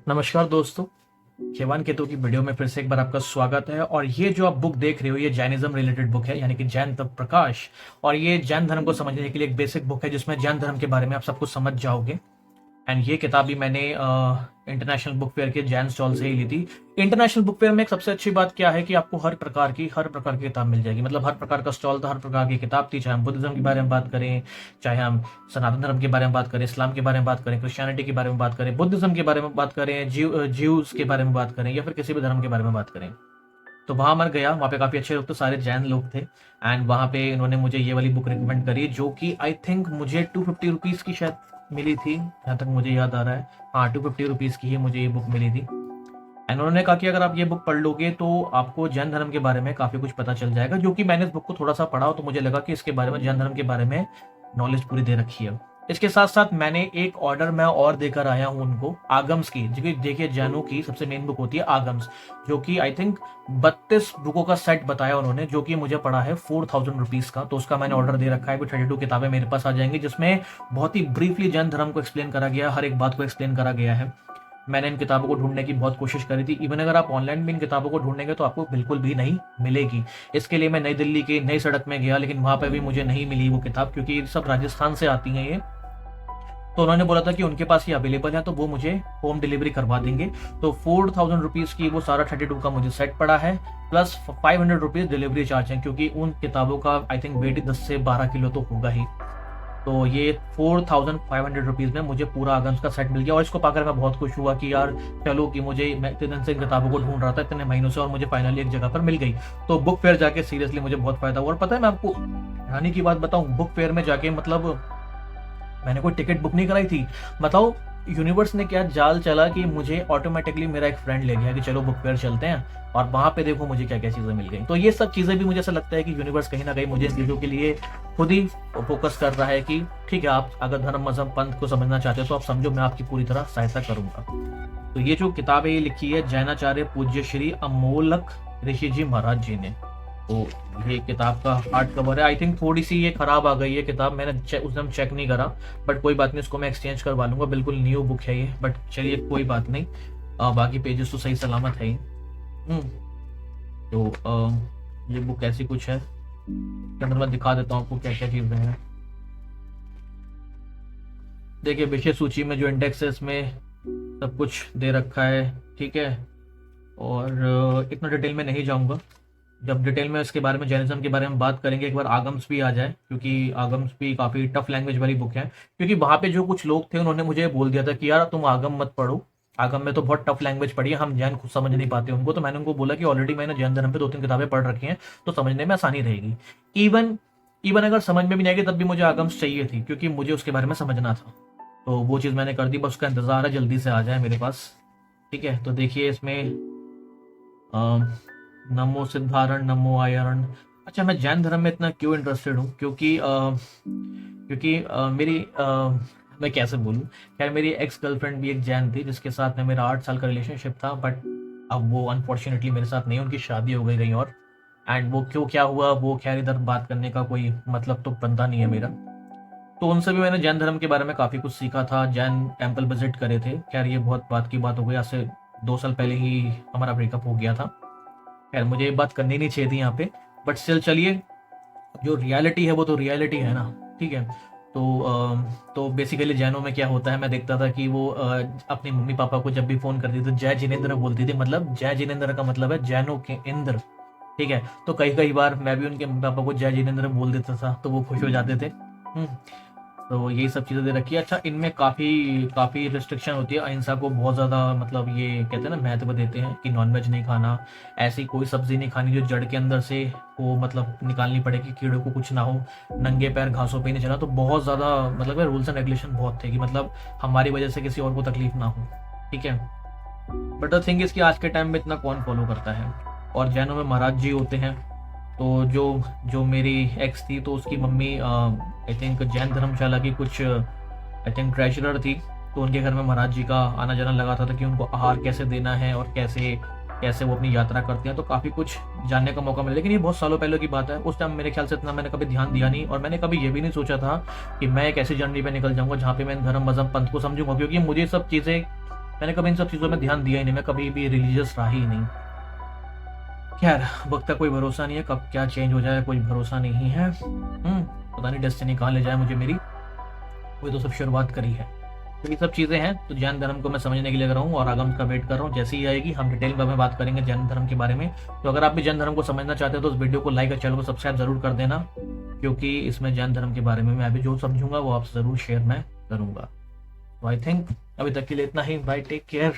नमस्कार दोस्तों। केवान केतु की वीडियो में फिर से एक बार आपका स्वागत है। और ये जो आप बुक देख रहे हो ये जैनिज्म रिलेटेड बुक है, यानी कि जैन तत्व प्रकाश। और ये जैन धर्म को समझने के लिए एक बेसिक बुक है जिसमें जैन धर्म के बारे में आप सब कुछ समझ जाओगे। एंड ये किताब भी मैंने इंटरनेशनल बुक फेयर के जैन स्टॉल से ही ली थी। इंटरनेशनल बुक फेयर में एक सबसे अच्छी बात क्या है कि आपको हर प्रकार की किताब मिल जाएगी। मतलब हर प्रकार का स्टॉल था, हर प्रकार की किताब थी। चाहे हम बुद्धिज्म के बारे में बात करें, चाहे हम सनातन धर्म के बारे में बात करें, इस्लाम के बारे में बात करें, क्रिश्चियनिटी के बारे में बात करें, बुद्धिज्म के बारे में बात करें, ज्यूज के बारे में बात करें, या फिर किसी भी धर्म के बारे में बात करें। तो वहां मैं गया, वहां पे काफी अच्छे लोग थे, सारे जैन लोग थे। एंड वहां पे इन्होंने मुझे ये वाली बुक रिकमेंड करी जो कि आई थिंक मुझे 250 रुपीज की शायद मिली थी, जहाँ तक मुझे याद आ रहा है। हाँ, 250 रुपीज की ही मुझे ये बुक मिली थी। एंड उन्होंने कहा कि अगर आप ये बुक पढ़ लोगे तो आपको जैन धर्म के बारे में काफी कुछ पता चल जाएगा। जो कि मैंने इस बुक को थोड़ा सा पढ़ा तो मुझे लगा कि इसके बारे में, जैन धर्म के बारे में नॉलेज पूरी दे रखी है। इसके साथ साथ मैंने एक ऑर्डर मैं और देकर आया हूँ उनको, आगम्स की। जो कि देखिए, जैनों की सबसे मेन बुक होती है आगम्स, जो कि आई थिंक 32 बुकों का सेट बताया उन्होंने, जो कि मुझे पड़ा है 4000 रुपीज का। तो उसका मैंने ऑर्डर दे रखा है। 32 किताबें मेरे पास आ जाएंगी, जिसमें बहुत ही ब्रीफली जैन धर्म को एक्सप्लेन करा गया, हर एक बात को एक्सप्लेन करा गया है। मैंने इन किताबों को ढूंढने की बहुत कोशिश करी थी। इवन अगर आप ऑनलाइन भी इन किताबों को ढूंढेंगे तो आपको बिल्कुल भी नहीं मिलेगी। इसके लिए मैं नई दिल्ली की नई सड़क में गया, लेकिन वहां पर भी मुझे नहीं मिली वो किताब, क्योंकि सब राजस्थान से आती हैं ये। तो उन्होंने बोला था कि उनके पास ये अवेलेबल है, तो वो मुझे होम डिलीवरी करवा देंगे। तो 4000 रुपीज की वो सारा 32 का मुझे सेट पड़ा है, प्लस 500 रुपीज डिलीवरी चार्ज है, क्योंकि उन किताबों का आई थिंक वेट 10 से 12 किलो तो होगा ही। तो ये 4500 रुपीज में मुझे पूरा आगम्स का सेट मिल गया। और इसको पाकर मैं बहुत खुश हुआ कि यार चलो, कि मैं इतने दिन से इन किताबों को ढूंढ रहा था इतने महीनों से, और मुझे फाइनली एक जगह पर मिल गई। तो बुक फेयर जाके सीरियसली मुझे बहुत फायदा हुआ। और पता है, मैं आपको हैरानी की बात बताऊं, बुक फेयर में जाके मतलब मैंने कोई टिकट बुक नहीं कराई थी। बताओ यूनिवर्स ने क्या जाल चला कि मुझे ऑटोमेटिकली मेरा एक फ्रेंड ले गया कि चलो बुक फेयर चलते हैं, और वहां पे देखो मुझे क्या क्या चीजें मिल गई। तो ये सब चीजें भी मुझे ऐसा लगता है कि यूनिवर्स कहीं ना कहीं मुझे इन चीजों के लिए खुद ही फोकस कर रहा है कि ठीक है, आप अगर धर्म मजहब पंथ को समझना चाहते हो तो आप समझो, मैं आपकी पूरी तरह सहायता करूंगा। तो ये जो किताब है ये लिखी है जैनाचार्य पूज्य श्री अमोलक ऋषि जी महाराज जी ने। तो ये किताब का हार्ड कवर है। आई थिंक थोड़ी सी ये खराब आ गई है किताब, मैंने उस दिन चेक नहीं करा, बट कोई बात नहीं, इसको मैं एक्सचेंज करवा लूंगा। बिल्कुल न्यू बुक है ये, बट चलिए कोई बात नहीं। बाकी पेजेस तो सही सलामत है ही। तो ये बुक ऐसी कुछ है। इसके अंदर मैं दिखा देता हूँ आपको क्या क्या चीजें हैं। देखिए, विषय सूची में जो इंडेक्स है इसमें सब कुछ दे रखा है, ठीक है। और इतना डिटेल में नहीं जाऊंगा, जब डिटेल में इसके बारे में, जैनिज्म के बारे में बात करेंगे, एक बार आगम्स भी आ जाए, क्योंकि आगम्स भी काफ़ी टफ लैंग्वेज वाली बुक है। क्योंकि वहाँ पे जो कुछ लोग थे उन्होंने मुझे बोल दिया था कि यार तुम आगम मत पढ़ो, आगम में तो बहुत टफ लैंग्वेज पढ़ी है, हम जैन खुद समझ नहीं पाते उनको। तो मैंने उनको बोला कि ऑलरेडी मैंने जैन धर्म पे 2-3 किताबें पढ़ रखी हैं, तो समझने में आसानी रहेगी। इवन इवन अगर समझ में भी नहीं आएगी तब भी मुझे आगम्स चाहिए थी, क्योंकि मुझे उसके बारे में समझना था। तो वो चीज़ मैंने कर दी, बस उसका इंतजार है जल्दी से आ जाए मेरे पास, ठीक है। तो देखिए इसमें नमो सिद्धारण, नमो आयरण। अच्छा, मैं जैन धर्म में इतना क्यों इंटरेस्टेड हूँ? क्योंकि मेरी मैं कैसे बोलूँ, खैर मेरी एक्स गर्लफ्रेंड भी एक जैन थी, जिसके साथ में मेरा 8 साल का रिलेशनशिप था। बट अब वो अनफॉर्चुनेटली मेरे साथ नहीं, उनकी शादी हो गई कहीं और। एंड वो क्यों क्या हुआ, वो खैर इधर बात करने का कोई मतलब तो बनता नहीं है मेरा। तो उनसे भी मैंने जैन धर्म के बारे में काफ़ी कुछ सीखा था, जैन टेम्पल विजिट करे थे। खैर ये बहुत बात की बात हो गई, आज से 2 साल पहले ही हमारा ब्रेकअप हो गया था। खैर मुझे ये बात करनी नहीं चाहिए थी यहाँ पे, बट स्टिल चलिए, जो रियलिटी है वो तो रियलिटी है ना, ठीक है। तो बेसिकली जैनों में क्या होता है, मैं देखता था कि वो अपनी मम्मी पापा को जब भी फोन करती थी तो जय जिनेंद्र बोलती थी। मतलब जय जिनेंद्र का मतलब है जैनों के इंद्र, ठीक है। तो कई कई बार मैं भी उनके मम्मी पापा को जय जिनेंद्र बोल देता था, तो वो खुश हो जाते थे। तो यही सब चीज़ें दे रखी है। अच्छा, इनमें काफ़ी काफ़ी रिस्ट्रिक्शन होती है, अहिंसा को बहुत ज़्यादा मतलब ये कहते हैं ना महत्व देते हैं कि नॉनवेज नहीं खाना, ऐसी कोई सब्ज़ी नहीं खानी जो जड़ के अंदर से वो मतलब निकालनी पड़ेगी, कीड़ों को कुछ ना हो, नंगे पैर घासों पे नहीं चलना। तो बहुत ज़्यादा मतलब रूल्स एंड रेगुलेशन बहुत थे कि मतलब हमारी वजह से किसी और को तकलीफ ना हो, ठीक है। बट द थिंग इसकी आज के टाइम में इतना कौन फॉलो करता है। और जैनों में महाराज जी होते हैं। तो जो जो मेरी एक्स थी, तो उसकी मम्मी आई थिंक जैन धर्मशाला की कुछ आई थिंक ट्रेजरर थी। तो उनके घर में महाराज जी का आना जाना लगा था कि उनको आहार कैसे देना है और कैसे कैसे वो अपनी यात्रा करते हैं। तो काफ़ी कुछ जानने का मौका मिला, लेकिन ये बहुत सालों पहले की बात है। उस टाइम मेरे ख्याल से इतना मैंने कभी ध्यान दिया नहीं, और मैंने कभी ये भी नहीं सोचा था कि मैं एक ऐसी जर्नी पे निकल जाऊंगा जहाँ पे मैं धर्म मजहब पंथ को समझूंगा। क्योंकि मुझे सब चीज़ें मैंने कभी इन सब चीज़ों में ध्यान दिया ही नहीं, मैं कभी भी रिलीजियस रहा ही नहीं। खैर, वक्त का कोई भरोसा नहीं है, कब क्या चेंज हो जाए कोई भरोसा नहीं है। पता नहीं डेस्टिनी कहाँ ले जाए मुझे मेरी, वही तो सब शुरुआत करी है। तो ये सब चीज़ें हैं, तो जैन धर्म को मैं समझने के लिए कर रहा हूँ और आगम का वेट कर रहा हूँ। जैसे ही आएगी हम डिटेल में बात करेंगे जैन धर्म के बारे में। तो अगर आप भी जैन धर्म को समझना चाहते हो तो उस वीडियो को लाइक और चैनल को सब्सक्राइब जरूर कर देना, क्योंकि इसमें जैन धर्म के बारे में मैं अभी जो समझूंगा वो आपसे ज़रूर शेयर मैं करूँगा। तो आई थिंक अभी तक के लिए इतना ही। Bye, take care.